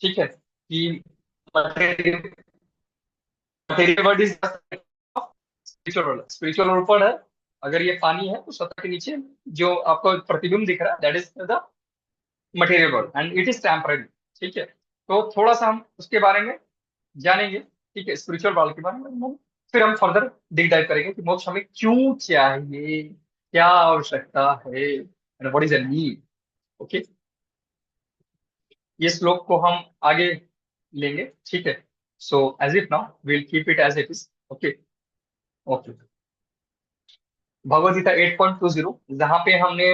ठीक है, कि material material world is spiritual world. Spiritual world पर है, अगर ये पानी है तो सतह के नीचे जो आपको प्रतिबिंब दिख रहा है, that is the material world and it is temporary. ठीक है, तो थोड़ा सा हम उसके बारे में जानेंगे। ठीक है, स्पिरिचुअल वर्ल्ड के बारे में फिर हम फर्दर डिग डाइव करेंगे कि मोक्ष हमें क्यों चाहिए, क्या आवश्यकता है, and what is the need. Okay, ये श्लोक को हम आगे लेंगे। ठीक है, so as if now will keep it as it is. Okay. Okay, Bhagavad Gita 8.20, जहाँ पे हमने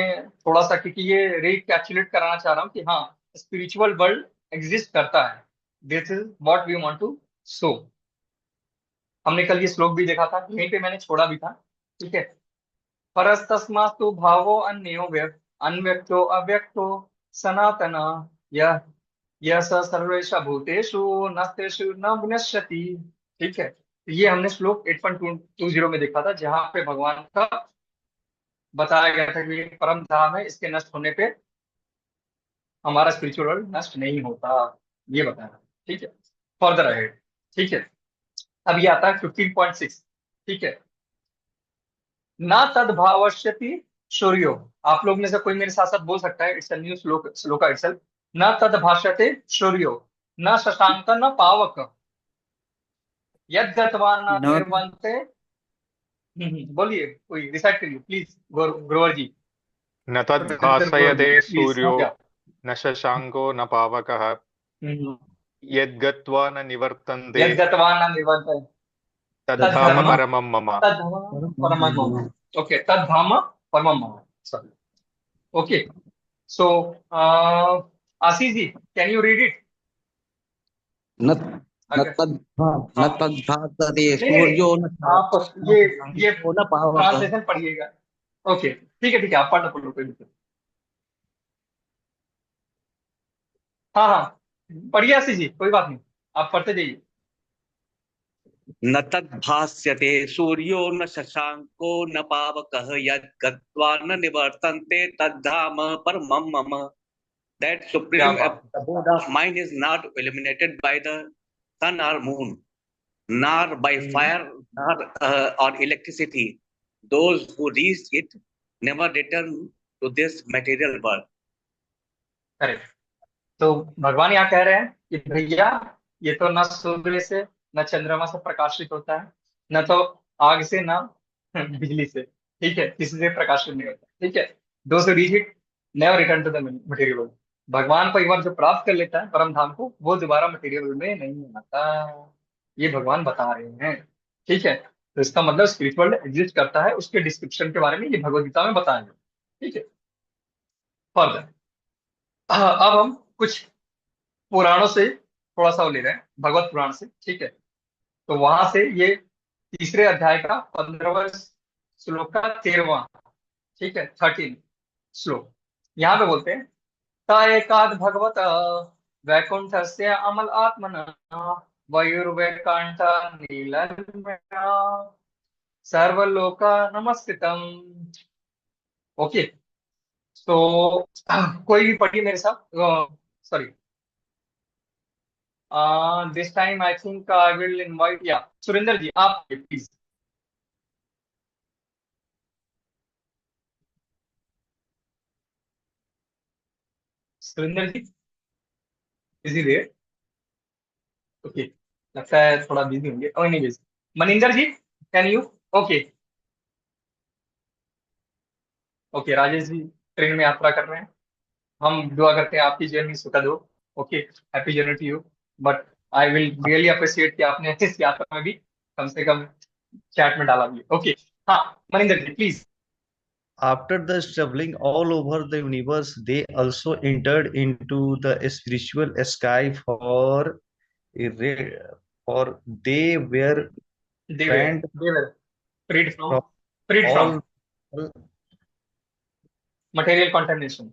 थोड़ा सा, क्योंकि ये रिकैप्चुलेट कराना चाह रहा हूँ कि हाँ, स्पिरिचुअल वर्ल्ड एग्जिस्ट करता है। This is what we want to show. हमने कल ये श्लोक भी देखा था, यहीं पे मैंने छोड़ा भी था। ठीक है, परस्तस्मास्तु भावो अन्यो अन्व्यक्तो अव्यक्तो सनातना यह यह स सर्वेषु भूतेषु नस्तेषु न विनश्यति। ठीक है, तो ये हमने श्लोक 8.20 में देखा था, जहां पे भगवान का बताया गया था कि ये परम धाम है, इसके नष्ट होने पे हमारा स्पिरिचुअल वर्ल्ड नष्ट नहीं होता, ये बताया। ठीक है, फर्दर अहेड। ठीक है, अब ये आता है 15.6। ठीक है, ना तद्भावश्यति सूर्यो। आप लोग में से कोई मेरे साथ साथ बोल सकता है, it's a new shloka itself. न तद्भाष्यते सूर्यो न शशांक न पावक यद गतवान न न निर्वंते। बोलिए, कोई रिसाइट करिए प्लीज, ग्रोवर जी। न ग्रोवर जी तद्भासयते प्लीज, हो सूर्यो गया। न शशांको न पावकः हम्म, यद्गत्वा न निवर्तन्ते यद गतवान न निर्वंते तद्धाम तद्धर्म परमं मम। तद्धर्म परमं मम। ओके, तद्धर्म परमं मम। Sorry. Okay, so Ashish ji, can you read it? न न अगर तद् न हाँ, तद्भासते नहीं नहीं नहीं, सूर्यो न आप ये शशांको न पावकः। ट्रांसलेशन पढ़िएगा। ओके, ठीक है ठीक है, आप पढ़ लो पढ़ लो, कोई दिक्कत। हाँ हाँ, पढ़िए आशीष जी, कोई बात नहीं, आप पढ़ते जाइए। न तद्भास्यते सूर्यो न शशांको न पावकः यत् गत्वा न निवर्तन्ते तद्धाम परमं मम। That क्या supreme बात है। abode of mind is not illuminated by the sun or moon, nor by fire, nor or electricity. Those who reach it never return to this material world. Correct. तो भगवान यहाँ कह रहे हैं कि भैया, ये तो न सूर्य से न चंद्रमा से प्रकाशित होता है, न तो आग से, न बिजली से। ठीक है, किसी से प्रकाशित नहीं होता। ठीक है, दो से reach it never return to the material world. भगवान को एक बार जो प्राप्त कर लेता है परम धाम को, वो दोबारा मटेरियल वर्ल्ड में नहीं आता, ये भगवान बता रहे हैं। ठीक है, तो इसका मतलब स्पिरिचुअल एग्जिस्ट करता है, उसके डिस्क्रिप्शन के बारे में ये भगवद गीता में बताया गया। ठीक है, फर्दर अब हम कुछ पुराणों से थोड़ा सा वो ले रहे हैं, भगवत पुराण से। ठीक है, तो वहां से ये तीसरे अध्याय का 15वां श्लोक का 13वां। ठीक है, 13 श्लोक, यहाँ पे बोलते हैं, ता एकाद भगवत वैकुंठ से अमल आत्मन वयुर्वैकांठ नीलन्मया सर्वलोका नमस्कृतम। ओके, तो कोई भी पढ़िए मेरे साथ। Sorry, this time I think I will invite, या सुरेंद्र जी आप please. Surendra ji, is he there. Okay, लगता है थोड़ा बिजी होंगे। Oh anyways, Maninder ji, can you? Okay. Okay, Rajesh ji train में यात्रा कर रहे हैं, हम दुआ करते हैं आपकी जर्नी सुखद हो। Okay, happy journey to you. But I will really appreciate कि आपने इस यात्रा में भी कम से कम चैट में डाला भी। ओके, हाँ, मनिंदर जी please. After the traveling all over the universe, they also entered into the spiritual sky a re- for they were banned they were from freed from all material contamination.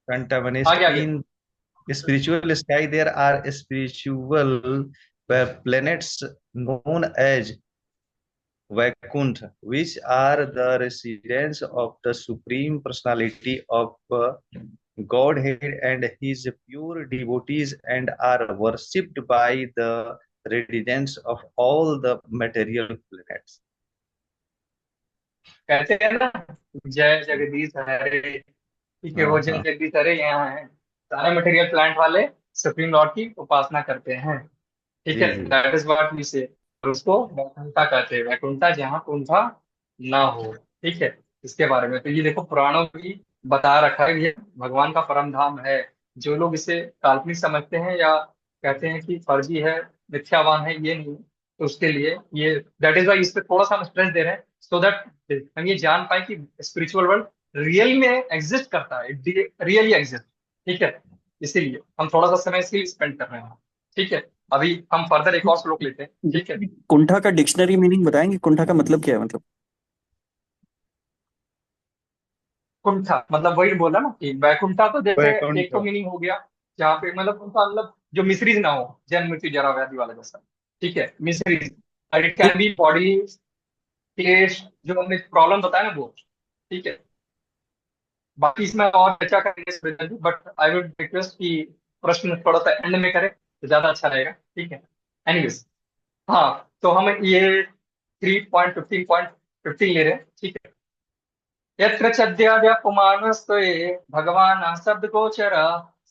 contamination. आगे आगे। In spiritual sky, there are spiritual planets known as Vaikuntha, which are the residence of the Supreme Personality of Godhead and his pure devotees and are worshipped by the residents of all the material planets. कहते हैं ना, जय जगदीश हरे। ठीक है, हाँ वो जय हाँ जगदीश हरे यहाँ है, सारे मटेरियल प्लांट वाले सुप्रीम लॉर्ड की उपासना करते हैं। ठीक जी है, जी दैट इज व्हाट वी से। और उसको वैकुंठा कहते हैं, वैकुंठा जहाँ कुंठा ना हो। ठीक है, इसके बारे में तो ये देखो पुराणों में भी बता रखा है, ये भगवान का परम धाम है। जो लोग इसे काल्पनिक समझते हैं या कहते हैं कि फर्जी है, मिथ्यावान है, ये नहीं। तो उसके लिए ये, दैट इज वाई इस पे थोड़ा सा हम स्ट्रेस दे रहे हैं, सो दैट हम ये जान पाए कि स्पिरिचुअल वर्ल्ड रियल में एग्जिस्ट करता है, रियली एग्जिस्ट। ठीक है, इसीलिए हम थोड़ा सा समय इसलिए स्पेंड कर रहे हैं। ठीक है, अभी हम फर्दर एक और श्लोक लेते हैं। ठीक है, कुंठा का डिक्शनरी मीनिंग बताएंगे, कुंठा का मतलब क्या है? मतलब कुंठा मतलब वही बोला ना कि वैकुंठा तो जैसे एक वैकुंठ। तो मीनिंग हो गया जहाँ पे मतलब उनका मतलब जो मिसरीज ना हो, जन्म मृत्यु जरा व्याधि वाला जैसा। ठीक है, मिसरीज, इट कैन बी बॉडी क्लेश, जो हमने प्रॉब्लम बताया ना वो। ठीक है, बाकी इसमें और चर्चा करेंगे, बट आई वुड रिक्वेस्ट कि प्रश्न थोड़ा सा एंड में करें तो ज्यादा अच्छा रहेगा। ठीक है, एनीवेज, हाँ, तो हम ये 3.15.15 ले रहे हैं। ठीक है, यत्र चद्याव्यपुमानस्त्वे भगवान शब्दगोचर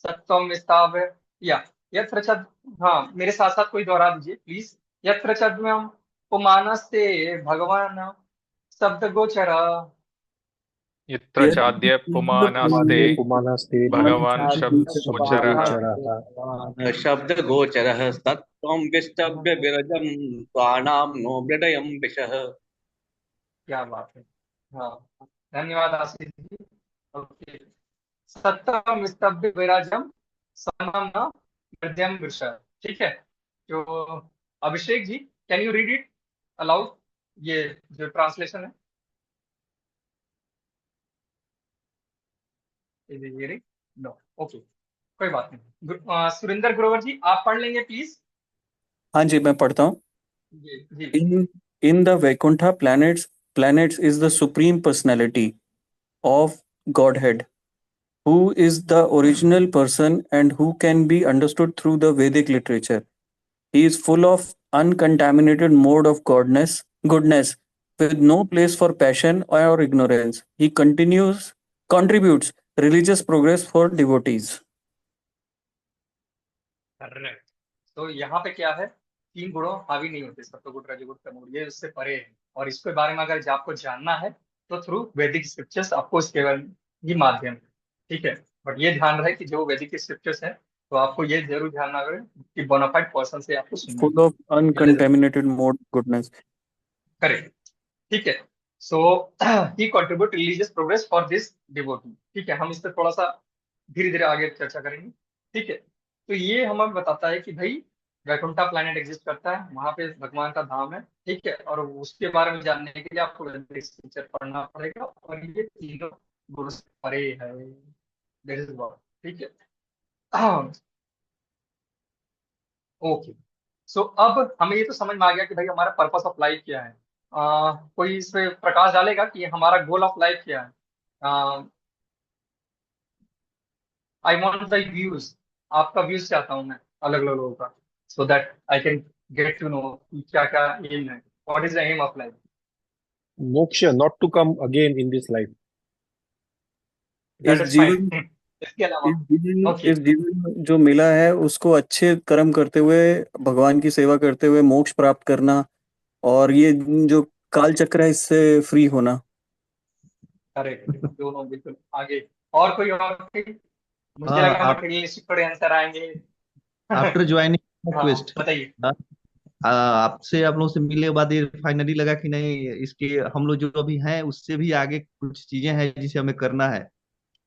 सत्वं विस्थाप्य, या यत्र चद, हाँ मेरे साथ साथ कोई दोहरा दीजिए प्लीज। यत्र चद्यम पुमानस्ते भगवान शब्दगोचर। यत्र चाद्य पुमानस्ते पुमानस्ते भगवान् शब्दगोचरः। शब्दगोचरः शब्द गोचर सत्वं विस्तव्य विरजम प्राणाम नो मृडयम विशः। क्या बात है, हाँ, धन्यवाद आशीष जी। ओके, सत्यम स्तब्ध विराजम समम न मध्यम वृषभ। ठीक है, तो Abhishek ji, can you read it aloud, ये जो ट्रांसलेशन है। Is hearing? नो, ओके, कोई बात नहीं। सुरेंद्र ग्रोवर जी, आप पढ़ लेंगे प्लीज। हाँ जी, मैं पढ़ता हूँ। जी जी। In the Vaikuntha planets is the supreme personality of Godhead, who is the original person and who can be understood through the Vedic literature. He is full of uncontaminated mode of goodness, with no place for passion or ignorance. He contributes religious progress for devotees. Correct. तो यहाँ पे क्या है, तीन गुणों हावी नहीं होते, सत्वगुण रजोगुण तमोगुण, ये उससे परे है। और इसके बारे में अगर आपको जानना है तो थ्रू वैदिक स्क्रिप्चर्स आपको इसके बारे में ही माध्यम है। ठीक है, बट ये ध्यान रहे कि जो वैदिक स्क्रिप्चर्स है, तो आपको ये जरूर ध्यान रहे कि बोनाफाइड पर्सन से आपको सुनना Full of है। uncontaminated mode goodness. करेक्ट। ठीक है, so he contribute religious progress for this devotee. ठीक है, हम इस पर थोड़ा सा धीरे धीरे आगे चर्चा करेंगे। ठीक है, तो ये हमें बताता है कि भाई वैकुंठा प्लैनेट एग्जिस्ट करता है, वहां पे भगवान का धाम है। ठीक है, और उसके बारे में जानने के लिए आपको स्क्रिप्चर पढ़ना पड़ेगा, और ये तीनों गुरु से परे है। That is what. ठीक है, ओके, सो अब हमें ये तो समझ में आ गया कि भाई हमारा पर्पस ऑफ लाइफ क्या है। कोई इस पे प्रकाश डालेगा कि हमारा गोल ऑफ लाइफ क्या है। आई वांट द व्यूज, आपका व्यूज चाहता हूँ मैं अलग अलग लोगों का, so that I can get to know क्या क्या एम है, what is the aim of life. moksha, not to come again in this life. That is is जीवन फाइन। इसके अलावा, ओके, इस जीवन में जो मिला है उसको अच्छे कर्म करते हुए, भगवान की सेवा करते हुए मोक्ष प्राप्त करना, और ये जो काल चक्र है इससे फ्री होना। करेक्ट, दोनों बिल्कुल आगे। और कोई, मुझे हाँ, लगा मटेरियलिस्टिक थोड़े आंसर आएंगे। आफ्टर ज्वाइनिंग हाँ क्वेस्ट, बताइए। आपसे आप लोगों से मिलने के बाद ये फाइनली लगा कि नहीं, इसके हम लोग जो अभी हैं उससे भी आगे कुछ चीजें हैं जिसे हमें करना है।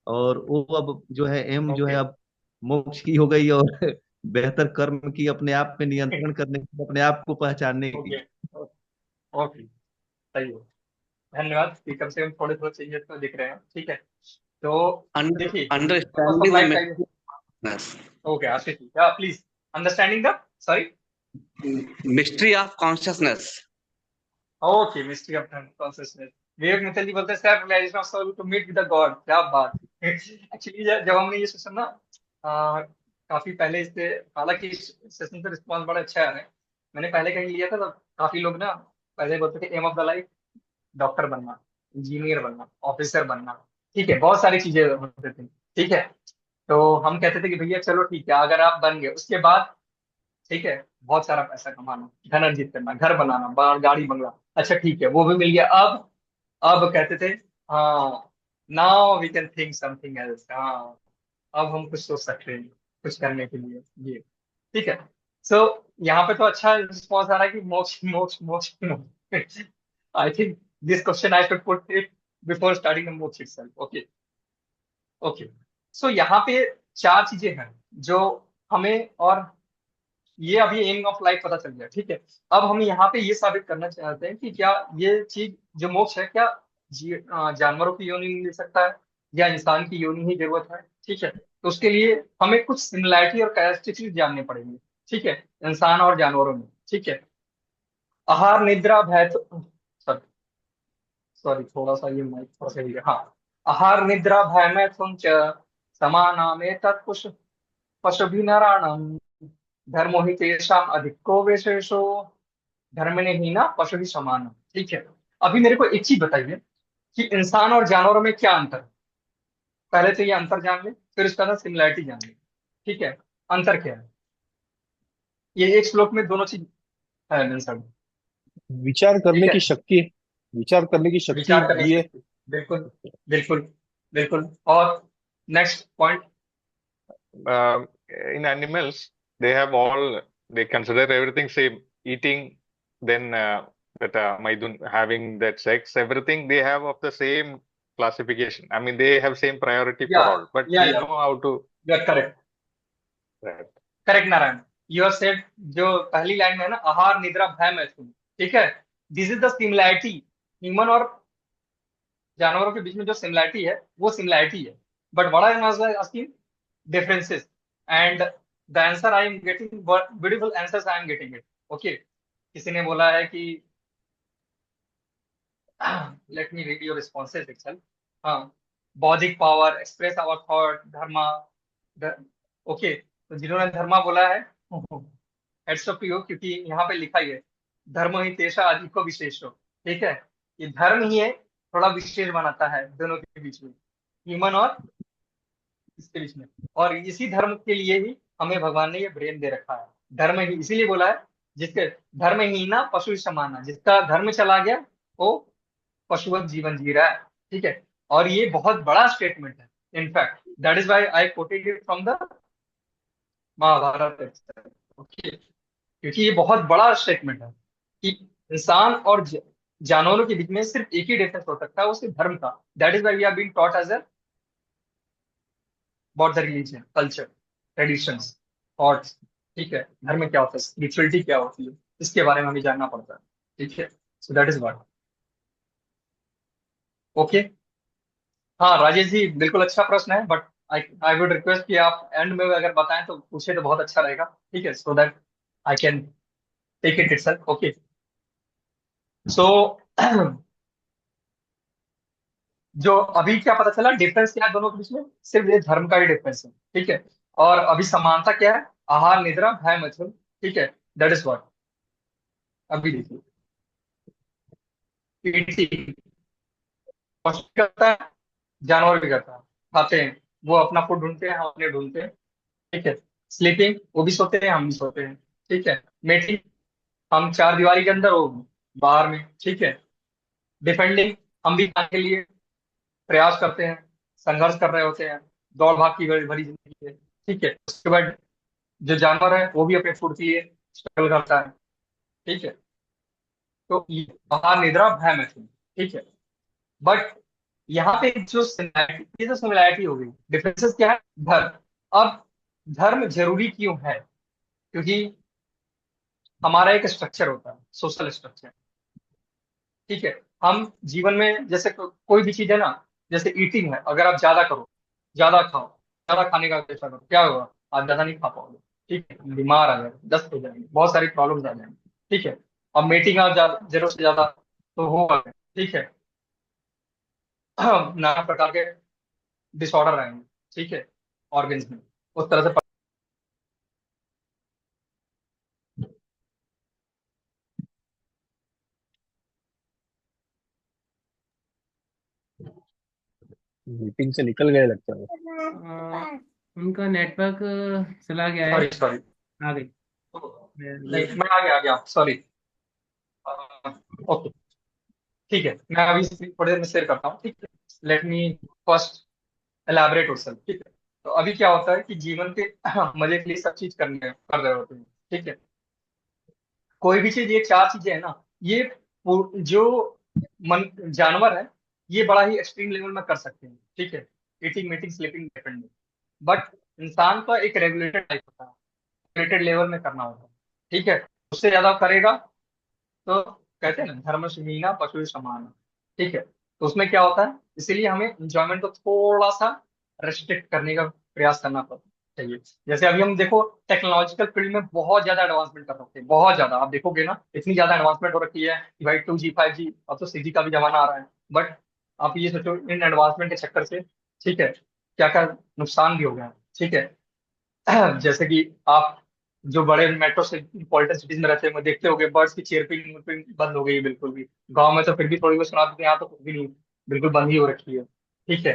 और वो अब जो है एम जो है ओके, अब मोक्ष की हो गई, और बेहतर कर्म की, अपने आप पे नियंत्रण करने की, अपने आप को पहचानने की। ओके, ओके, सही है। धन्यवाद कि कम से कम थोड़े थोड़े चेंजेस तो दिख रहे हैं। ठीक है, तो देखिए purpose of understanding the life का, okay Ashish ji, please, understanding the, sorry, mystery of consciousness. Okay, mystery of consciousness. Vivek Mittal ji बोलते हैं self realisation of soul to meet with the god. क्या बात एक्चुअली जब हमने ये सेशन ना काफी पहले इससे, हालांकि इस सेशन से रिस्पॉन्स बड़ा अच्छा आ रहा है। मैंने पहले कहीं लिया था तो काफी लोग ना पहले बोलते थे aim of the life doctor बनना, इंजीनियर बनना, ऑफिसर बनना, ठीक है, बहुत सारी चीजें होते थे, ठीक है। तो हम कहते थे कि भैया चलो ठीक है, अगर आप बन गए उसके बाद ठीक है बहुत सारा पैसा कमाना, धन अर्जित करना, घर बनाना, गाड़ी बंगला, अच्छा ठीक है वो भी मिल गया। अब कहते थे हाँ now we can think something else, हाँ अब हम कुछ सोच सकते हैं कुछ करने के लिए ये, ठीक है। सो यहाँ पे तो अच्छा रिस्पॉन्स आ रहा है कि मोक्ष मोक्ष मोक्ष मोक्ष। I think this question I should put it before starting the moksha itself. Okay okay. So यहाँ पे चार चीजें हैं जो हमें, और ये अभी एम ऑफ लाइफ पता चल गया, ठीक है। अब हम यहाँ पे ये साबित करना चाहते हैं कि क्या ये चीज जो मोक्ष है क्या जानवरों की योनि में मिल सकता है या इंसान की योनि ही जरूरत है, ठीक है। तो उसके लिए हमें कुछ सिमिलैरिटी और कैरेक्टरिस्टिक्स जानने पड़ेंगे, ठीक है, इंसान और जानवरों में, ठीक है। आहार निद्रा भय, सॉरी सॉरी थोड़ा सा ये माइक थोड़ा सा हिल गया। हाँ, आहार निद्रा भय मैथुन च समानामे तत्पुष पशुभिनराणाम धर्मो हि तेषाम अधिको विशेषो धर्म ने ही ना पशु ही समान, ठीक है। अभी मेरे को एक चीज बताइए कि इंसान और जानवरों में क्या अंतर है। पहले तो ये अंतर जान ले, फिर उसका ना सिमिलैरिटी जान ले, ठीक है। अंतर क्या है, ये एक श्लोक में दोनों चीज है आंसर, विचार ठीक करने है। की शक्ति, विचार करने की शक्ति विचार करने की भी है। शक्ति, बिल्कुल बिल्कुल बिल्कुल। और next point, Um, in animals, they have all, they consider everything same. Eating, then that Maidun having that sex, everything they have of the same classification. I mean, they have same priority या for all. But या we या know how to. You are correct, Right. Correct Narayan, you are said. जो पहली line में है ना आहार निद्रा भय मैथुन, ठीक है, this is the similarity. Human और जानवरों के बीच में जो सिमिलैरिटी है वो सिमिलैरिटी है, but what I am asking differences, and the answer I am getting, beautiful answers I am getting it. Okay, किसी ने बोला है कि let me read your responses itself. हाँ, बौद्धिक power, express our thought, dharma, okay. तो जिन्होंने धर्मा बोला है हेड्स ऑफ यू, क्योंकि यहाँ पे लिखा ही है धर्म ही तेषा अधिको विशेषो, ठीक है। ये धर्म ही है थोड़ा विशेष बनाता है दोनों के बीच में, ह्यूमन और इसके बीच में। और इसी धर्म के लिए ही हमें भगवान ने ये ब्रेन दे रखा है, धर्म ही इसीलिए बोला है जिसके धर्म ही ना पशु समाना, जिसका धर्म चला गया वो पशुवत जीवन जी रहा है, ठीक है। और ये बहुत बड़ा स्टेटमेंट है, in fact that is why I quoted it from the Mahabharata, okay. क्योंकि ये बहुत बड़ा स्टेटमेंट है कि इंसान और जानवरों के बीच में सिर्फ एक ही डिफरेंस हो सकता है, वो सिर्फ धर्म का। That is why we are being taught as about the religion, culture, traditions, thoughts, ठीक है। धर्म क्या होता है, स्पिरिचुअलिटी क्या होती है, इसके बारे में हमें जानना पड़ता है, ठीक है। So that is what, okay. हाँ राजेश जी, बिल्कुल अच्छा प्रश्न है, but I I would request कि आप एंड में अगर बताएं तो पूछे तो बहुत अच्छा रहेगा, ठीक है, so that I can take it itself. Okay, so जो अभी क्या पता चला डिफरेंस क्या है दोनों के बीच में, सिर्फ ये धर्म का ही डिफरेंस है, ठीक है। और अभी समानता क्या है, आहार निद्रा भय मैथुन, ठीक है, दैट इज व्हाट। अभी देखिए eating, पशु करता है, जानवर भी करता है, खाते हैं, वो अपना फूड ढूंढते हैं, हम अपने ढूंढते हैं, ठीक है। स्लीपिंग, वो भी सोते हैं, हम भी सोते हैं, ठीक है। मेटिंग, हम चार दीवारी के अंदर, हो बाहर में, ठीक है। डिफेंडिंग, हम भी खाने के लिए प्रयास करते हैं, संघर्ष कर रहे होते हैं, दौड़ भाग की भरी भरी जिंदगी है, ठीक है। उसके बाद जो जानवर है वो भी अपने फूड के लिए स्ट्रगल करता है, ठीक है। तो ये आहार निद्रा भय मैथुन, ठीक है। बट यहाँ पे जो सिमिलैरिटी, ये जो सिमिलैरिटी हो गई, डिफरेंसेस क्या है, धर्म। अब धर्म जरूरी क्यों है, क्योंकि हमारा एक स्ट्रक्चर होता है, सोशल स्ट्रक्चर, ठीक है। हम जीवन में जैसे कोई भी चीज है ना, जैसे ईटिंग है, अगर आप ज्यादा करो, ज्यादा खाओ, ज्यादा खाने का चेष्टा करो, क्या होगा, आप ज्यादा नहीं खा पाओगे, ठीक है, बीमार आ जाएंगे, दस्त हो जाएंगे, बहुत सारी प्रॉब्लम्स आ जाएंगी, ठीक है। और मीटिंग आप जरूरत से ज्यादा तो होगा, ठीक है। नाना प्रकार के डिसऑर्डर आएंगे, ठीक है, ऑर्गन्स में, उस तरह से। मीटिंग से निकल गए लगता है। उनका नेटवर्क चला गया है। सॉरी सॉरी, आ गई। नहीं मैं आ गया, सॉरी। ओके, ठीक है, मैं अभी थोड़ी देर में शेयर करता हूँ, ठीक है। Let me first elaborate yourself, ठीक है। तो अभी क्या होता है कि जीवन के मजे के लिए सब चीज कर रहे होते हैं, ठीक है। कोई भी चीज, ये चार चीजें है ना, ये जो मन जानवर है, ये बड़ा ही एक्सट्रीम लेवल में कर सकते हैं, ठीक है, eating meeting sleeping dependent. But इंसान का एक रेगुलेटेड टाइप होता है, रेगुलेटेड लेवल में करना होता है, ठीक है। उससे ज्यादा करेगा तो कहते हैं ना, धर्म से मीना पशु समान, ठीक है। तो उसमें क्या होता है, इसीलिए हमें इंजॉयमेंट को थोड़ा सा रेस्ट्रिक्ट करने का प्रयास करना पड़ता चाहिए। जैसे अभी हम देखो, टेक्नोलॉजिकल फील्ड में बहुत ज्यादा एडवांसमेंट कर रखे हैं, बहुत ज्यादा, आप देखोगे ना, इतनी ज्यादा एडवांसमेंट हो रखी है कि भाई 2G 5G, अब तो 6G का भी जमाना आ रहा है। बट आप ये सोचो, इन एडवांसमेंट के चक्कर से, ठीक है, क्या क्या नुकसान भी हो गया है, ठीक है। जैसे कि आप जो बड़े मेट्रो से इंपॉर्टेंट सिटीज में रहते हैं, देखते होंगे बर्ड्स की चेयरपिंग बंद हो गई है बिल्कुल भी। गांव में तो फिर भी थोड़ी बहुत सुना देते हैं, यहाँ तो कुछ भी नहीं, बिल्कुल बंद ही हो रखी है, ठीक है।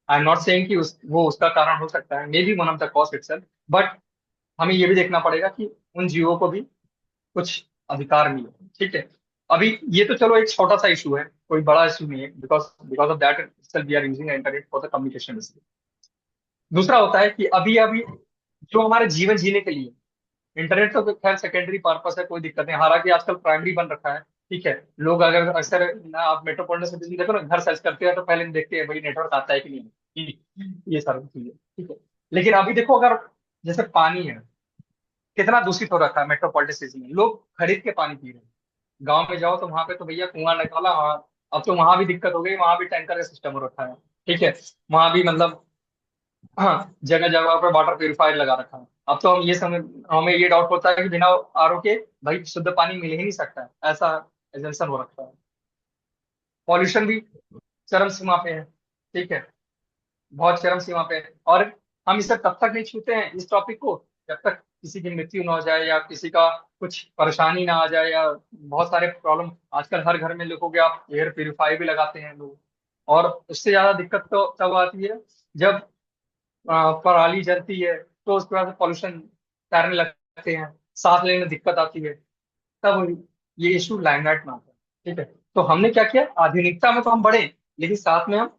आई एम नॉट सेइंग कि वो उसका कारण हो सकता है, may be one of the cause itself, but हमें ये भी देखना पड़ेगा कि उन जीवों को भी कुछ अधिकार मिले, ठीक है। अभी ये तो चलो एक छोटा सा इशू है, कोई बड़ा इशू नहीं है, because because of that itself we are using internet for the communication. दूसरा होता है कि अभी अभी जो हमारे जीवन जीने के लिए, इंटरनेट तो खैर सेकेंडरी पर्पस है, कोई दिक्कत नहीं, हालांकि आजकल प्राइमरी बन रखा है, ठीक है। लोग अगर अक्सर ना, आप मेट्रोपॉलिटन सिटीज में देखो ना, घर सर्च करते हैं तो पहले हम देखते हैं भाई नेटवर्क आता है कि नहीं, ये सारी चीजें, ठीक है। लेकिन अभी देखो, अगर जैसे पानी है, कितना दूषित हो रखा है मेट्रोपॉलिटन सिटीज में, लोग खरीद के पानी पी रहे हैं। गाँव में जाओ तो वहां पे तो भैया कुआं निकाला, हाँ। अब तो वहां भी दिक्कत हो गई, वहां भी टैंकर का सिस्टम हो रखा है, ठीक है। वहां भी मतलब, हाँ, जगह जगह पर वाटर प्यूरिफायर लगा रखा है। अब तो हमें ये डाउट होता है कि बिना आरओ के भाई शुद्ध पानी मिल ही नहीं सकता है, ऐसा एजेंशन हो रखा है। पॉल्यूशन भी चरम सीमा पे है, ठीक है, बहुत चरम सीमा पे है। और हम इसे तब तक नहीं छूते हैं इस टॉपिक को, जब तक किसी की मृत्यु ना हो जाए, या किसी का कुछ परेशानी ना आ जाए, या बहुत सारे प्रॉब्लम। आजकल हर घर में देखोगे आप, एयर प्यूरिफायर भी लगाते हैं लोग। और उससे ज्यादा दिक्कत तो तब आती है जब पराली जलती है, तो उसके बाद पॉल्यूशन तैरने लगते हैं, सांस लेने में दिक्कत आती है, तब ये इशू लाइमलाइट में आता है, ठीक है। तो हमने क्या किया, आधुनिकता में तो हम बढ़े, लेकिन साथ में हम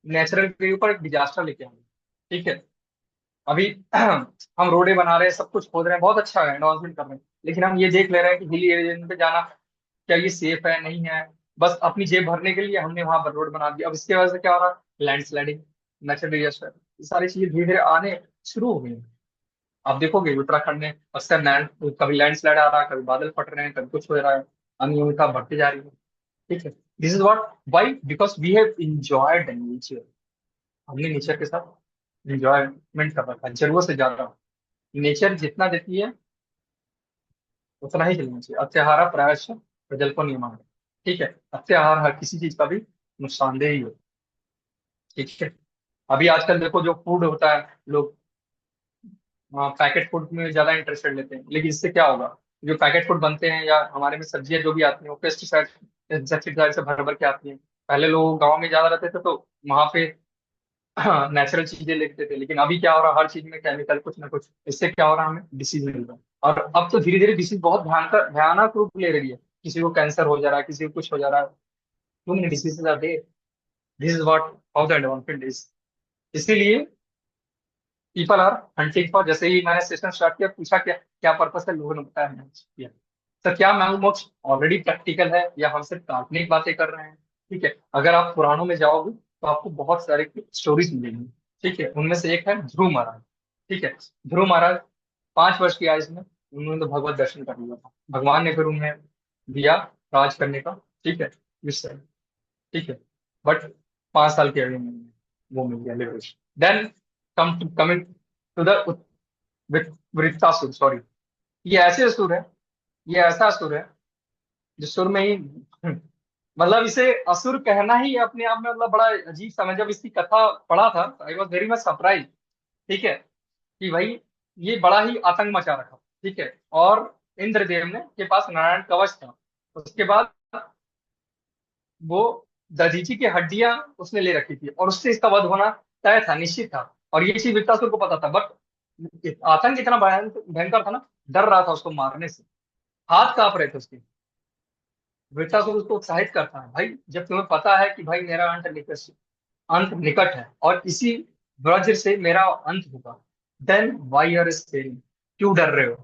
नेचुरल के ऊपर एक डिजास्टर लेके आए, ठीक है। अभी हम रोडें बना रहे हैं, सब कुछ खोद रहे हैं, बहुत अच्छा है, एडवांसमेंट कर रहे हैं, लेकिन हम ये देख ले रहे हैं कि हिली एरिया पे जाना, क्या ये सेफ है नहीं है। बस अपनी जेब भरने के लिए हमने वहां पर रोड बना दिया। अब इसकी वजह से क्या हो रहा है, लैंडस्लाइडिंग, नेचुरल डिजास्टर, ये सारी चीजें धीरे धीरे आने शुरू हो गई हैं। आप देखोगे उत्तराखंड में अक्सर कभी लैंडस्लाइड आ रहा है, कभी बादल फट रहे हैं, कभी कुछ हो रहा है, अनियमितता बढ़ती जा रही है, ठीक है। This is what, why, because we have enjoyed nature. हमने नेचर के साथ इंजॉयमेंट कर रखा है जरूरत से ज्यादा। नेचर जितना देती है उतना ही चलना चाहिए। अत्याहार प्रायश प्रजल्पो नियम, ठीक है। अत्याहार हर किसी चीज का भी नुकसानदेह ही हो, ठीक है। अभी आजकल देखो, जो फूड होता है, लोग पैकेट फूड में ज्यादा इंटरेस्टेड लेते हैं, लेकिन इससे क्या होगा, जो पैकेट फूड बनते हैं या हमारे में सब्जियां जो भी आती हैं, वो पेस्टिसाइड इंसेक्टिसाइड से भर भर के आती हैं। पहले लोग गाँव में ज्यादा रहते थे तो वहां पे नेचुरल चीजें लेते थे, लेकिन अभी क्या हो रहा है, हर चीज में केमिकल कुछ ना कुछ, इससे क्या हो रहा है, हमें डिसीज मिल रहा है। और अब तो धीरे धीरे डिसीज बहुत भयंकर भयानक रूप ले रही है, किसी को कैंसर हो जा रहा है, किसी को कुछ हो जा रहा है, too many diseases are there. This is what, how the advancement is. इसीलिए पीपल आर हंटिंग फॉर, जैसे ही मैंने सेशन स्टार्ट किया, पूछा क्या क्या पर्पस है, लोगों ने बताया, मैंने किया। तो क्या मैंगो मोक्ष ऑलरेडी प्रैक्टिकल है, या हम सिर्फ काल्पनिक बातें कर रहे हैं, ठीक है। अगर आप पुराणों में जाओगे तो आपको बहुत सारे स्टोरीज मिलेंगी, ठीक है। उनमें से एक है ध्रुव महाराज, ठीक है। ध्रुव महाराज 5 वर्ष की आयु में उन्होंने तो भगवत दर्शन कर लिया था, भगवान ने फिर उन्हें दिया राज करने का, ठीक है, विषय, ठीक है। बट 5 साल की आयु में वो मिल गया liberation. Then coming to the Vritrasura, sorry, ये ऐसे असुर है, ये ऐसा असुर है जो सुर में ही मतलब इसे असुर कहना ही अपने आप में मतलब बड़ा अजीब सा। मैं जब इसकी कथा पढ़ा था, I was very much surprise. ठीक है, कि भाई ये बड़ा ही आतंक मचा रखा। ठीक है, और इंद्रदेव ने के पास नारायण कवच था। उसके बाद वो दधीची की हड्डियां उसने ले रखी थी, और उससे इसका वध होना तय था, निश्चित था। और ये चीज वृत्तासुर को पता था, बट आतंक इतना भयंकर था ना, डर रहा था उसको मारने से, हाथ कांप रहे थे उसके। वृत्तासुर उसको उत्साहित करता है, भाई जब तुम्हें पता है कि भाई मेरा अंत निकट है, और इसी वज्र से मेरा अंत होगा, देन वाई आर स्केरिंग, क्यों डर रहे हो?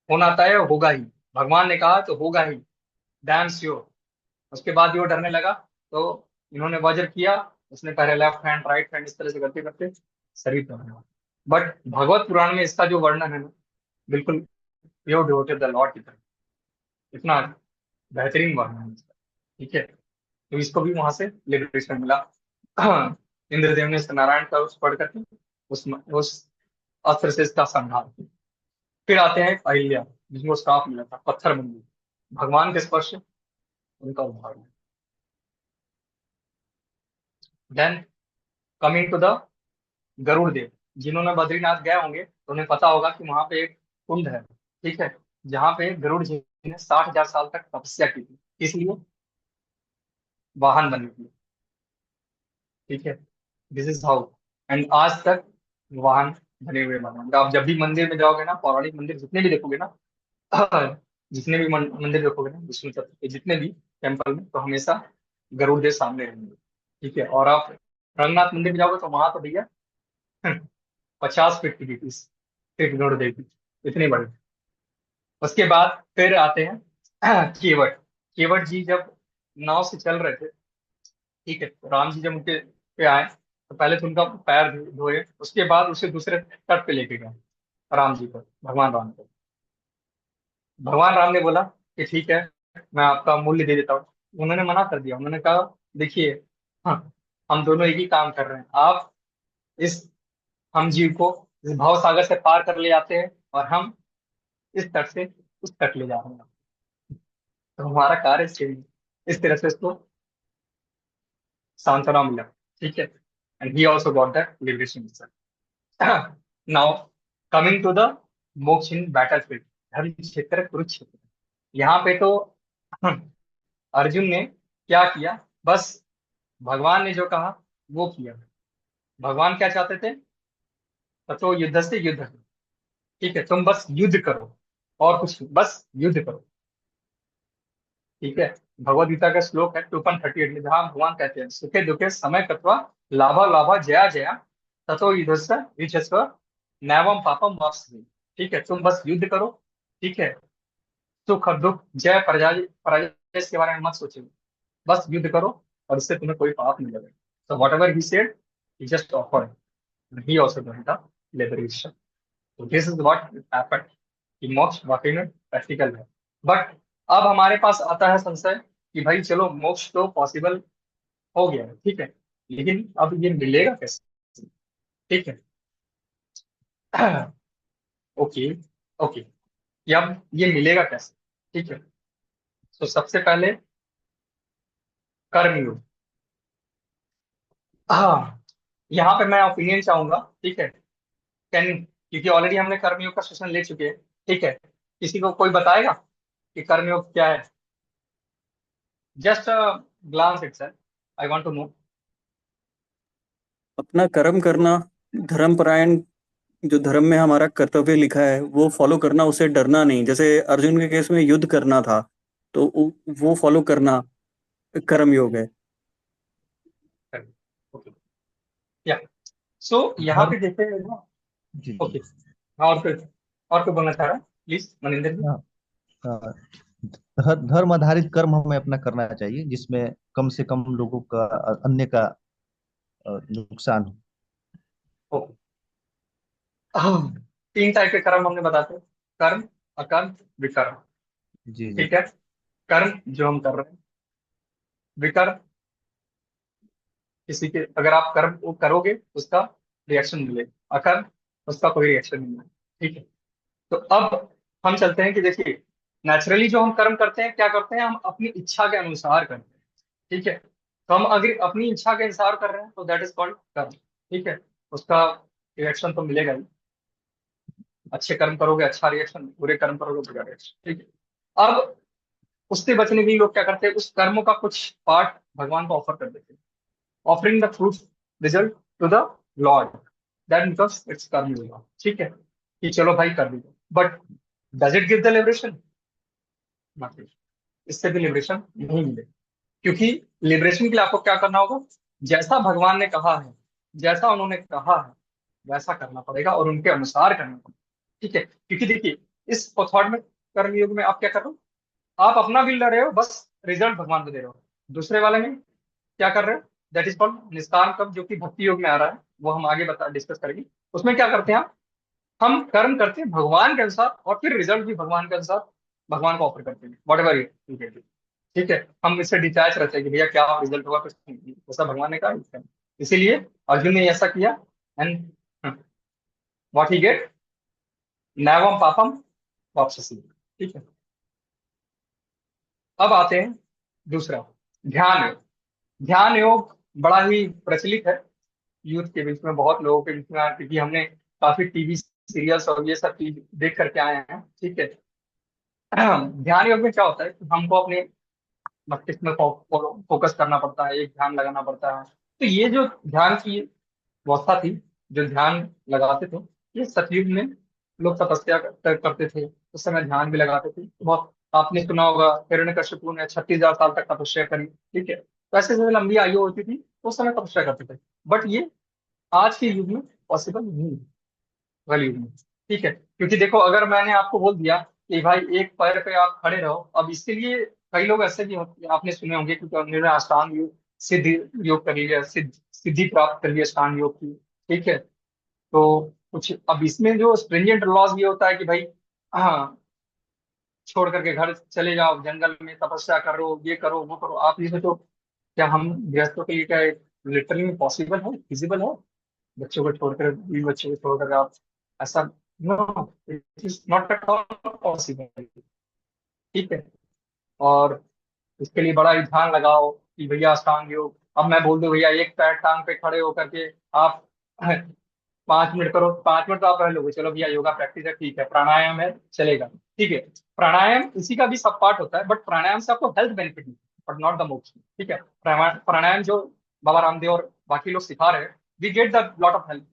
होना तय होगा ही, भगवान ने कहा तो होगा ही, डैम श्योर। उसके बाद भी वो डरने लगा, तो इन्होंने वज्र किया। उसने पहले लेफ्ट हैंड राइट हैंड इस तरह से करते करते शरीर तोड़ा। बट भगवत पुराण में इसका जो वर्णन है ना, बिल्कुल प्योर डिवोटेड द लॉर्ड की तरह, इतना बेहतरीन वर्णन है इसका। ठीक है, तो इसको भी वहां से लिबरेशन मिला। इंद्रदेव ने नारायण का उस पढ़ करके उस अस्त्र से इसका संहार किया। फिर आते हैं अहिल्या, जिसको श्राप मिला था, पत्थर बन गई। भगवान के स्पर्श से उनका उद्धार हुआ। Then coming to the Garuda Dev, जिन्होंने बद्रीनाथ गए होंगे तो उन्हें पता होगा कि वहां पे एक कुंड है। ठीक है, जहाँ पे गरुड़ जी ने 60,000 साल तक तपस्या की थी, इसलिए वाहन बनने के लिए। ठीक है, दिस इज हाउ। एंड आज तक वाहन बने हुए भगवान का। आप जब भी मंदिर में जाओगे ना, पौराणिक मंदिर जितने भी देखोगे ना, जितने भी मंदिर देखोगे ना विष्णु तत्व के, जितने भी टेम्पल में, तो हमेशा गरुड़ देव सामने रहेंगे। ठीक है, और आप रंगनाथ मंदिर में जाओगे तो वहां तो भैया 50 फीट की, 30 फीट गरुड़ देव की, इतनी बड़ी। उसके बाद फिर आते हैं केवट। केवट जी जब नाव से चल रहे थे, ठीक है, तो राम जी जब उनके पे आए, तो पहले तो उनका पैर धोए, उसके बाद उसे दूसरे तट पे लेके गए, राम जी को, भगवान राम को। भगवान राम ने बोला कि ठीक है, मैं आपका मूल्य दे देता हूँ। उन्होंने मना कर दिया। उन्होंने कहा, देखिए, हाँ, हम दोनों एक ही काम कर रहे हैं। आप इस हम जीव को इस भाव सागर से पार कर ले जाते हैं, और हम इस तट से उस तट ले जा रहे हैं। तो हमारा कार्य सेम है। इस तरह से इसको सांत्वना मिला। ठीक है, and he also got that liberation. Now coming to the moksha in battle field, धर्म क्षेत्र कुरुक्षेत्र। यहाँ पे तो अर्जुन ने क्या किया, बस भगवान ने जो कहा वो किया। भगवान क्या चाहते थे? तो युद्ध से युद्ध करो। ठीक है, तुम बस युद्ध करो, और कुछ नहीं, बस युद्ध करो। ठीक है, भगवद गीता का श्लोक है 2.38 में, जहाँ भगवान कहते हैं, सुखे दुखे समय कृत्वा लाभा लाभा जया जया ततो युद्धस्व युजस्व नैवम पापम वाप्स्यति। ठीक है, तुम बस युद्ध करो। ठीक है, सुख और दुख जय पराजय पराजय इसके बारे में मत सोचो, बस युद्ध करो, और इससे तुम्हें कोई पाप नहीं लगेगा। So whatever he said, he just offered. And he also got the liberation. So this is what happened. कि मोक्ष वाकई में प्रैक्टिकल है। बट अब हमारे पास आता है संशय कि भाई चलो, मोक्ष तो पॉसिबल हो गया है, ठीक है, लेकिन अब ये मिलेगा कैसे? ठीक है। ओके, ओके, अब ये मिलेगा कैसे? ठीक है, तो सबसे पहले कर्मयोग। हाँ, यहाँ पे मैं ओपिनियन चाहूंगा। ठीक है, कैन, क्योंकि ऑलरेडी हमने कर्मयोग का सेशन ले चुके हैं। ठीक है, किसी को कोई बताएगा कि कर्मयोग क्या है? Just glance itself, I want to know. अपना कर्म करना, धर्मपरायण, जो धर्म में हमारा कर्तव्य लिखा है वो फॉलो करना, उसे डरना नहीं। जैसे अर्जुन के केस में युद्ध करना था, तो वो फॉलो करना कर्म योग है। ओके, या सो यहाँ धर्म। पे देखते हैं ना। जी जी। ओके, हाँ, और कोई बोलना चाह रहा है? प्लीज मनिंदर जी। हाँ, हाँ, धर्म आधारित कर्म हमें अपना करना चाहिए, जिसमें कम से कम लोगों का, अन्य का नुकसान हो। ओके, हाँ, 3 टाइप के कर्म हमने बताते हैं, कर्म, अकर्म, विकर्म। जी जी। ठीक है, कर्म जो हम कर रहे हैं, विकर्म किसी के, अगर आप कर्म वो करोगे उसका रिएक्शन मिलेगा, अकर्म उसका कोई रिएक्शन नहीं मिलेगा। ठीक है, तो अब हम चलते हैं कि देखिए, नेचुरली जो हम कर्म करते हैं, क्या करते हैं, हम अपनी इच्छा के अनुसार करते हैं। ठीक है। तो हम अगर अपनी इच्छा के अनुसार कर रहे हैं तो दैट इज कॉल्ड कर्म। ठीक है, उसका रिएक्शन तो मिलेगा ही। अच्छे कर्म करोगे अच्छा रिएक्शन, बुरे कर्म करोगे बुरा रिएक्शन। ठीक है। अब उससे बचने के लिए लोग क्या करते हैं, उस कर्म का कुछ पार्ट भगवान को ऑफर कर देते हैं। Offering the fruit result to the lord, that because it's karma yoga. ठीक है, कि चलो भाई कर दीजिए, but does it give the liberation? Not. इससे भी लिबरेशन नहीं मिले, क्योंकि लिबरेशन के लिए आपको क्या करना होगा, जैसा भगवान ने कहा है, जैसा उन्होंने कहा है वैसा करना पड़ेगा और उनके अनुसार करना पड़ेगा। ठीक है, क्योंकि देखिए इस थॉट में, कर्मयोग में आप क्या कर रहे हो, आप अपना बिल ले रहे हो, बस रिजल्ट भगवान को दे रहे हो। दूसरे वाले में क्या कर रहे हो, दैट इज कॉल्ड निष्काम कर्म, जो कि भक्ति योग में आ रहा है, वो हम आगे बता डिस्कस करेंगे। उसमें क्या करते हैं हम कर्म करते हैं भगवान के अनुसार और फिर रिजल्ट भी भगवान के अनुसार भगवान को ऑफर करते हैं, वट एवर यू कैन। ठीक है, हम इससे डिटैच रहते हैं कि भैया क्या रिजल्ट होगा कुछ नहीं, जैसा भगवान ने कहा इसका। इसीलिए अर्जुन ने ऐसा किया, एंड व्हाट ही गेट, नैवम पापम वापसी। ठीक है। अब आते हैं दूसरा, ध्यान योग। ध्यान योग बड़ा ही प्रचलित है यूथ के बीच में, बहुत लोगों के बीच में, क्योंकि हमने काफी टीवी सीरियल्स और ये सब चीज देख करके आए हैं। ठीक है। ध्यान योग में क्या होता है कि हमको अपने मस्तिष्क में फोकस करना पड़ता है, एक ध्यान लगाना पड़ता है। तो ये जो ध्यान की व्यवस्था थी, जो ध्यान लगाते थे, ये सतयुग में लोग तपस्या करते थे, उस समय ध्यान भी लगाते थे। तो बहुत आपने सुना होगा हिरण्यकश्यपु ने 36,000 साल तक तपस्या करी। ठीक है, तो ऐसे समय लंबी आयु होती थी तो उस समय तपस्या करते थे, बट ये आज के युग में पॉसिबल नहीं है, कलयुग में। ठीक है, क्योंकि देखो अगर मैंने आपको बोल दिया कि भाई एक पैर पे आप खड़े रहो, अब इसके लिए कई लोग ऐसे भी आपने सुने होंगे, क्योंकि उन्होंने अष्टांग योग, सिद्ध योग कर लिया, सिद्धि प्राप्त कर लिया अष्टांग योग की। ठीक है, तो कुछ अब इसमें जो स्ट्रिंजेंट लॉज ये होता है कि भाई, हाँ, छोड़ करके घर चले जाओ, जंगल में तपस्या करो, ये करो वो करो। आप ये सोचो, क्या हम गृहस्थों के लिए क्या लिटरली में पॉसिबल है, फिजिबल है? बच्चों को छोड़कर, बीवी बच्चों को छोड़कर आप ऐसा, no, it is not at all possible. ठीक है, और इसके लिए बड़ा ही ध्यान लगाओ कि भैया अष्टांग योग, अब मैं बोल दूं भैया एक पैर टांग पे खड़े होकर के आप 5 मिनट करो, 5 मिनट तो आप रह लोगे, चलो भैया योगा प्रैक्टिस है, ठीक है, प्राणायाम है, चलेगा। ठीक है, प्राणायाम इसी का भी सब पार्ट होता है, बट प्राणायाम से आपको हेल्थ बेनिफिट मिलता है बट नॉट द मोक्ष। ठीक है, प्राणायाम जो बाबा रामदेव और बाकी लोग सिखा रहे हैं, we get the lot of health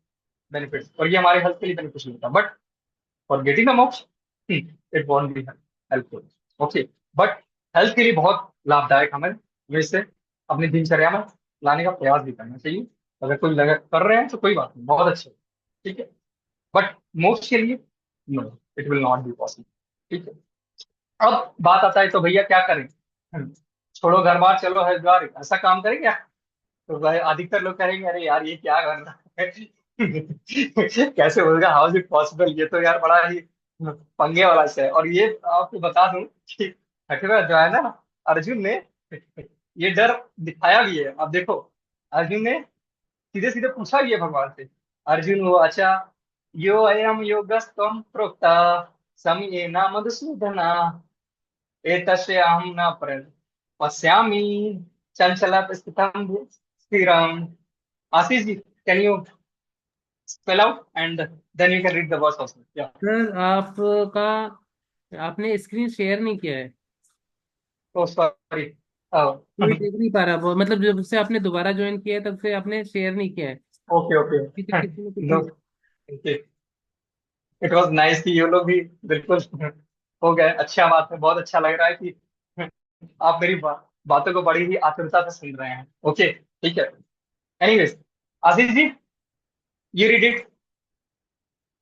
benefits, और ये हमारे हेल्थ के लिए बेनिफिशियल होता है, but for getting the moksha it won't be helpful. Okay, but health के लिए बहुत लाभदायक, हमें वैसे अपनी दिनचर्या में लाने का प्रयास भी करना चाहिए। अगर कोई लगा कर रहे हैं तो कोई बात नहीं, बहुत अच्छे। ठीक है, बट मोक्ष के लिए no, it will not be possible. ठीक है, अब बात आता है तो भैया क्या करें, छोड़ो घर बार चलो हरिद्वार, ऐसा काम करें क्या? तो भाई अधिकतर लोग कहेंगे अरे यार ये क्या कर रहा है, कैसे होगा, हाउ इज इट पॉसिबल, ये तो यार बड़ा ही पंगे वाला है। और ये आपको बता दूं कि छठवें अध्याय ना, अर्जुन ने ये डर दिखाया भी है। अब देखो, अर्जुन ने सीधे सीधे पूछा भी है भगवान से, अर्जुन वो अच्छा, यो अयम योगस्तम प्रोक्ता समयेन मधुसूदना एतस्य अहं न पश्यामि चंचला स्थितम स्थिरम। Ashish ji, can you spell out and then you can read the verse also. Yeah. Sir आपका, आपने स्क्रीन शेयर नहीं किया है, Oh, sorry. Oh, कोई देख नहीं पा रहा वो, मतलब जब से आपने दोबारा ज्वाइन किया है तब से आपने शेयर नहीं किया है। okay, okay. अभी तक किसी ने कुछ नहीं। No, okay. It was nice कि ये लोग भी बिल्कुल हो गए। अच्छा बात है, बहुत अच्छा लग रहा है कि आप मेरी बातों को बड़ी ही आतुरता से सुन रहे हैं। ओके, ठीक है। एनीवेज, आशीष जी, ये रीड इट,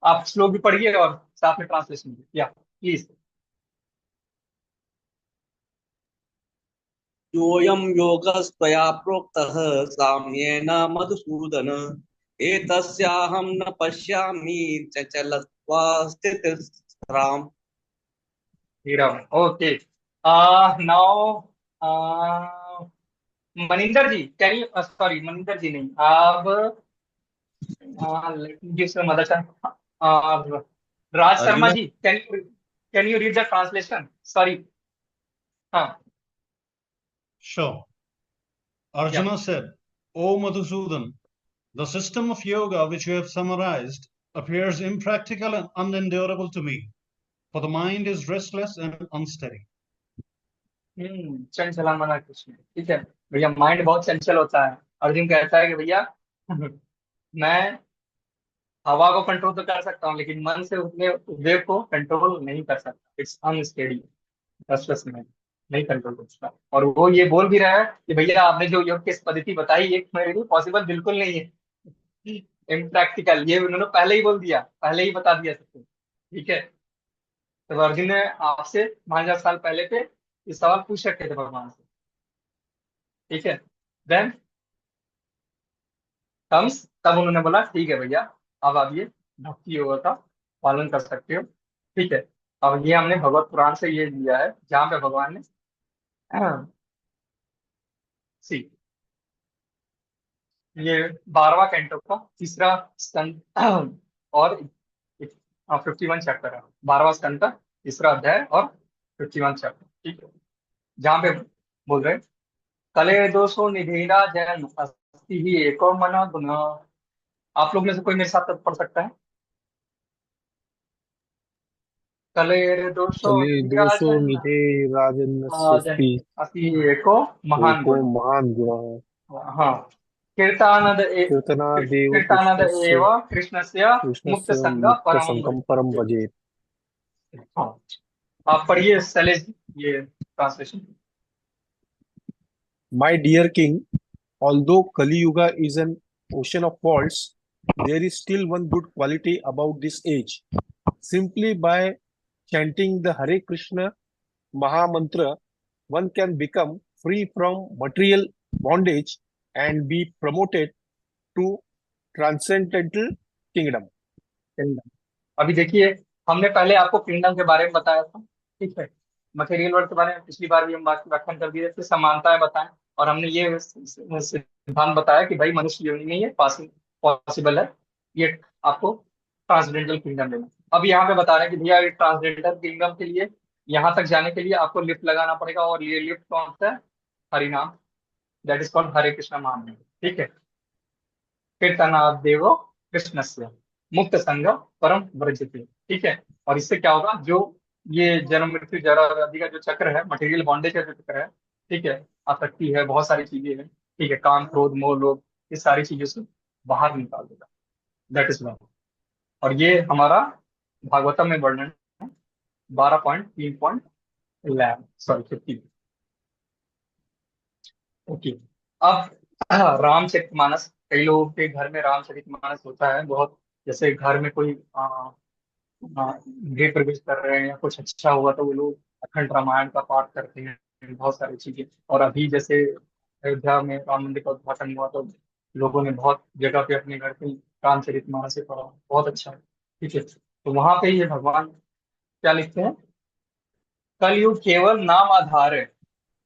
आप श्लोक भी पढ़िए और साथ में ट्रांसलेशन भी, या प्लीज। योऽयं योगस्त्वया प्रोक्तः साम्येन मधुसूदन एतस्याहं न पश्यामि चञ्चलत्वा स्थितिस्थिराम्। हीरा, okay. Now Maninder ji, can you, sorry Maninder ji नहीं, आप जिसमें मदरसा, Raj Sharma Arjuna, ji, can you read the translation, sorry. हाँ, Sure. या Arjuna said, O Madhusudan, the system of yoga which you have summarized appears impractical and unendurable to me, for the mind is restless and unsteady. Chanchala मना कृष्ण, ठीक है भैया, mind बहुत चंचल होता है। अर्जुन कहता है कि भैया मैं हवा को कंट्रोल तो कर सकता हूँ, लेकिन मन से उसमें वेव को कंट्रोल नहीं कर सकता। इट्स अनस्टेडी, रेस्टलेस में नहीं कंट्रोल कर सकता। और वो ये बोल भी रहा है कि भैया आपने जो योग की पद्धति बताई ये मेरे लिए पॉसिबल बिल्कुल नहीं है, इम्प्रैक्टिकल। ये उन्होंने पहले ही बोल दिया, पहले ही बता दिया सबको, ठीक है। तो अर्जुन ने आपसे 5000 साल पहले पे ये सवाल पूछ रखे थे भगवान से, ठीक है। देन कम्स, तब उन्होंने बोला ठीक है भैया, अब आप ये भक्ति योग का पालन कर सकते हो, ठीक है। अब ये हमने भगवत पुराण से ये लिया है, जहाँ पे भगवान ने सी ये 12वां कैंटो का तीसरा स्कंद और 51 चैप्टर है। 12वां स्कंद का तीसरा अध्याय और 51 चैप्टर, ठीक है। जहाँ पे बोल रहे हैं, कले दोषो निधीरा जैन अस्ति ही एको मना गुण। आप लोग में से कोई मेरे साथ पढ़ सकता है? कले दोषो कले निधीरा दोषो जैन निधे जैन राजन्यस्ति अस्ति ही एको महान एको गुण। महान गुणः हाँ, कीर्तानद कीर्तनादेव कीर्तानद एव कृष्णस्य मुक्त कृष्णस्य संग परमं मुक्तसंगं परम भजेत्। भजेत्। हाँ, आप पढ़िए शैलेश जी, ये translation. My dear king, although Kali Yuga is an ocean of faults, there is still one good quality about this age. Simply by chanting the Hare Krishna Maha Mantra, one can become free from material bondage and be promoted to transcendental kingdom. Kingdom, अभी देखिए, हमने पहले आपको kingdom के बारे में बताया था, ठीक है। मटेरियल वर्ल्ड के बारे में पिछली बार भी हम व्याख्यान कर दिए थे, समानताएं बताएं, और हमने ये सिद्धांत बताया कि भाई मनुष्य योनि में ये पॉसिबल है, ये आपको ट्रांसडेंटल किंगडम लेना। अब यहाँ पे बता रहे हैं कि भैया ट्रांसडेंटल किंगडम के लिए, यहाँ तक जाने के लिए आपको लिफ्ट लगाना पड़ेगा, और ये लिफ्ट कौन सा है? हरिनाम, दैट इज कॉल्ड हरे कृष्णा महामंत्र, ठीक है। कीर्तनादेव कृष्णस्य मुक्त संग परम व्रजते, ठीक है। और इससे क्या होगा, जो ये जन्म मृत्यु जरा व्याधि का जो चक्र है, मटेरियल बॉन्डेज का जो चक्र है, ठीक है, आसक्ति है, बहुत सारी चीजें हैं, ठीक है, काम क्रोध मोह लोभ, इस सारी चीजों से बाहर निकाल देगा, दैट इज लव। और ये हमारा भागवतम में वर्णन है 12.3.11 सॉरी 15, ओके। अब रामचरितमानस, कई लोगों के घर में रामचरितमानस होता है बहुत, जैसे घर में कोई गृह प्रवेश कर रहे हैं या कुछ अच्छा हुआ तो वो लोग अखंड रामायण का पाठ करते हैं, बहुत सारी चीजें। और अभी जैसे अयोध्या में राम मंदिर का उद्घाटन हुआ तो लोगों ने बहुत जगह पे अपने घर पे रामचरितमानस से पढ़ा, बहुत अच्छा है, ठीक है। तो वहां पे ये भगवान क्या लिखते हैं, कलयुग केवल नाम आधार है,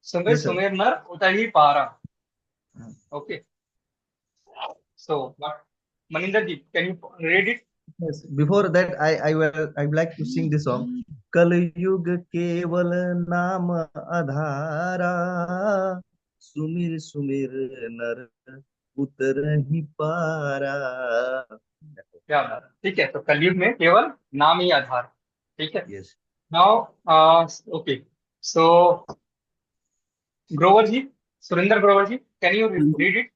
सुमेर Yes, sir. सुमेर नर उतर ही पारा, okay. So Maninder ji, can you read it? Yes. Before that, I would like to sing this song. कल युग केवल नाम आधारा, सुमिर सुमिर नर उतरहि पारा। क्या बात है, ठीक है। तो कलयुग में केवल नाम ही आधार, ठीक है। Yes. Now okay, so Grover ji, Surender Grover ji, can you read it?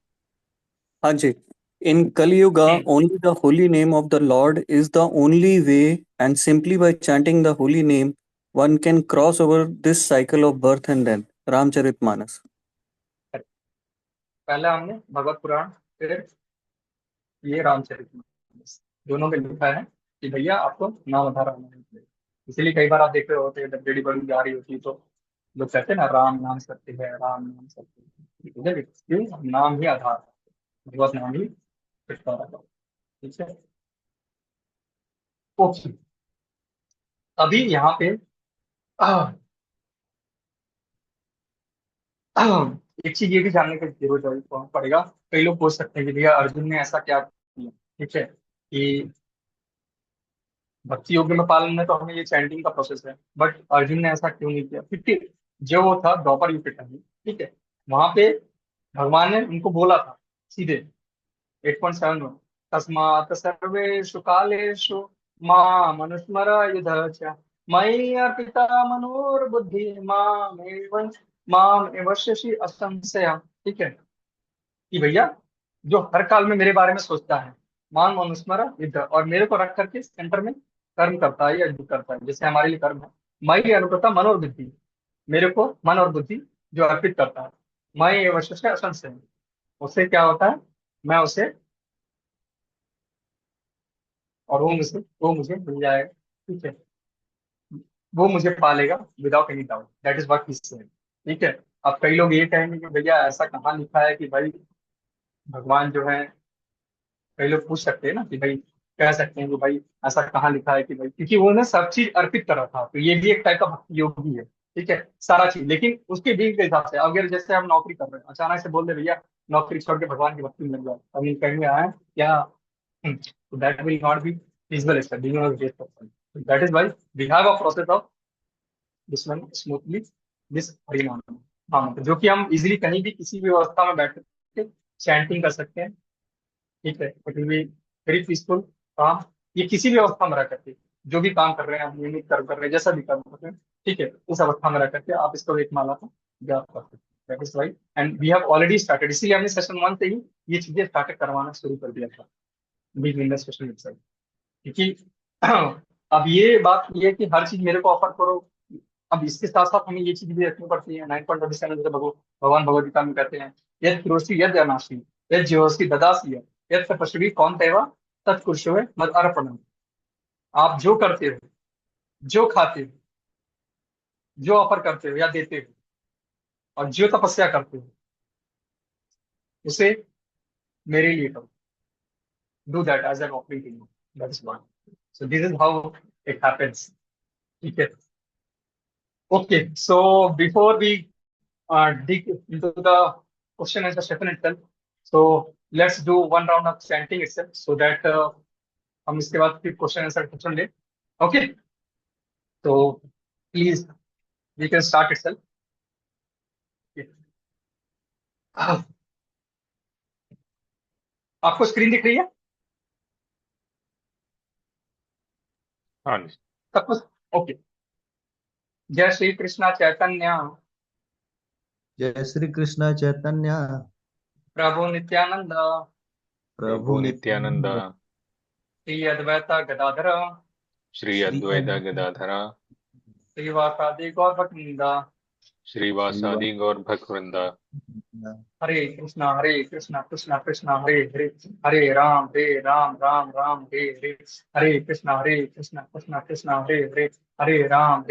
हाँ जी। In Kali Yuga, only the holy name of the Lord is the only way, and simply by chanting the holy name, one can cross over this cycle of birth and death. Ramcharitmanas. पहला हमने भगवत पुराण, फिर ये रामचरितमानस, दोनों में लिखा है कि भैया आपको नाम आधार होना चाहिए। इसलिए कई बार आप देख रहे होते हैं, जब डेडी बड़ी जा रही होती है तो लोग कहते हैं ना, राम नाम सत्य है, राम नाम सत्य है, ठीक है? क्यों? नाम ही आधार है, भगवत नाम ही छुटकारा है, ठीक है। ओके, अभी यहाँ पे आह, एक चीज ये भी जानने की जरूरत पड़ेगा। कई लोग पूछ सकते हैं कि भैया अर्जुन ने ऐसा क्या किया, ठीक है, कि भक्ति योग में पालन में तो हमें ये चैंटिंग का प्रोसेस है, बट अर्जुन ने ऐसा क्यों नहीं किया? क्योंकि जो वो था द्वापर युग के टाइम, ठीक है, वहां पे भगवान ने उनको बोला था सीधे 8.7 में, तस्मात् सर्वेषु कालेषु माम अनुस्मर युध च मयि अर्पिता मनोर्बुद्धि माम एव शशि असंशय। ठीक है, कि भैया जो हर काल में मेरे बारे में सोचता है, मान मनुस्मर युद्ध, और मेरे को रख करके सेंटर में कर्म करता है या युद्ध करता है, जैसे हमारे लिए कर्म है। मई अनुप्रता मन और बुद्धि, मेरे को मन और बुद्धि जो अर्पित करता है, मैं ये वर्ष से असंशय, उससे क्या होता है, मैं उसे, और वो मुझे मिल जाएगा। ठीक है, वो मुझे पालेगा without any doubt, that is what he said. ठीक है, अब कई लोग ये कहेंगे कि भैया ऐसा कहाँ लिखा है कि भाई भगवान जो है, कई लोग पूछ सकते हैं ना कि भाई, कह सकते हैं कि भाई ऐसा कहाँ लिखा है कि भाई, क्योंकि वो ने सब चीज अर्पित करा था, तो ये भी एक टाइप का भक्ति योग भी है। ठीक है, सारा चीज, लेकिन उसके बीच के हिसाब से, अगर जैसे हम नौकरी कर रहे हैं, अचानक से बोल दे भैया नौकरी छोड़ के भगवान की भक्ति में लग जाए, अब ये कहेंगे आए क्या, तो that will not B feasible study or great person. That is why we have a process of this one smoothly, this हरिनाम। हाँ, तो जो कि हम इजीली कहीं भी किसी भी अवस्था में बैठ के चैंटिंग कर सकते हैं। ठीक है, it will be very peaceful काम। ये किसी भी अवस्था में रह करके, जो भी काम कर रहे हैं हम, नियमित कर्म कर रहे हैं, जैसा भी कर्म कर रहे हैं, ठीक है, उस अवस्था में रह करके आप इसको एक माला को जाप कर सकते हैं। That is right, and we have already started, इसीलिए हमने सेशन 1 से ही ये चीजें स्टार्ट करवाना शुरू कर दिया था, big in the session itself. क्योंकि अब ये बात ये है कि हर चीज मेरे को ऑफर करो, अब इसके साथ साथ हमें ये चीज भी रखनी पड़ती है। 9.27 जैसे भगवान भगवद गीता में कहते हैं, यद किरोसी यद अनाशी यद जीवसी ददासी यद तपस्वी कौन तेवा तत्कुरुषो मद अर्पणम। आप जो करते हो, जो खाते हो, जो ऑफर करते हो या देते हो, और जो तपस्या करते हो, उसे मेरे लिए करो। Do that as an offering to you, that is one. So this is how it happens. ठीक है, okay, so before we dig into the question answer session itself, so let's do one round of chanting itself so that हम इसके बाद फिर question answer section ले। Okay, तो please we can start itself. आपको स्क्रीन दिख रही है हाँ जी। सब कुछ? ओके। जय श्री कृष्णा चैतन्य जय श्री कृष्ण चैतन्य प्रभु नित्यानंद प्रभु नित्यानंद श्री अद्वैता गदाधर श्री अद्वैता गदाधर श्रीवासादि गौर भक्तवृंद श्रीवासादि गौर भक्तवृंद हरे कृष्णा कृष्णा कृष्णा हरे हरे, हरे राम राम राम हरे हरे, हरे कृष्णा कृष्णा कृष्णा हरे हरे, हरे राम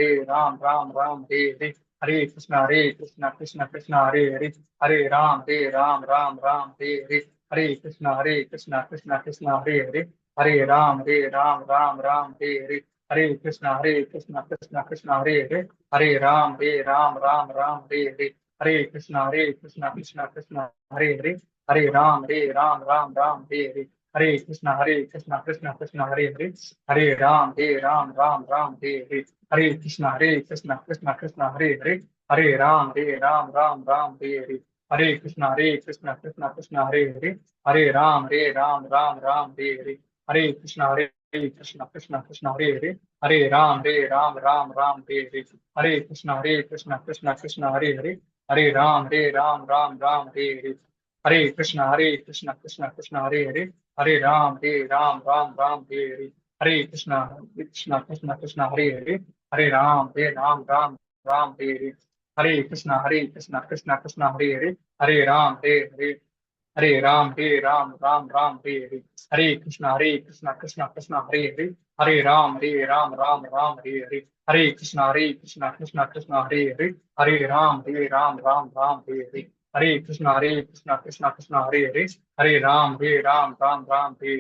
राम राम हरे हरे, हरे कृष्णा कृष्णा कृष्णा हरे हरे, हरे राम राम राम हरे हरे, हरे कृष्णा कृष्णा कृष्णा हरे हरे, हरे राम राम राम हरे हरे, हरे कृष्णा कृष्णा कृष्णा हरे हरे, हरे राम राम राम हरे हरे, हरे कृष्णा कृष्णा कृष्णा हरे हरे, हरे राम राम राम हरे हरे, हरे कृष्णा कृष्णा कृष्णा हरे हरे, हरे राम राम राम हरे हरे, हरे कृष्णा कृष्णा कृष्णा हरे हरे, हरे राम राम राम हरे हरे, हरे कृष्णा कृष्णा कृष्णा हरे हरे, हरे राम राम राम हरे हरे, हरे कृष्णा कृष्णा कृष्णा हरे हरे, हरे राम राम राम हरे हरे, हरे कृष्णा कृष्णा कृष्णा हरे हरे, हरे राम राम हरे हरे, हरे कृष्णा कृष्णा कृष्णा हरे हरे, हरे राम राम राम हरे हरे, हरे कृष्णा कृष्णा कृष्णा हरे हरे, हरे राम राम राम हरे हरे, हरे कृष्णा कृष्णा कृष्णा हरे हरे, हरे राम हरे, हरे राम राम हरे हरे, हरे कृष्णा कृष्णा कृष्णा हरे हरे, हरे राम राम हरे हरे, हरे कृष्णा कृष्णा कृष्णा हरे हरे, हरे राम राम हरे हरे, हरे कृष्णा कृष्णा कृष्णा हरे हरे, हरे राम राम राम हरे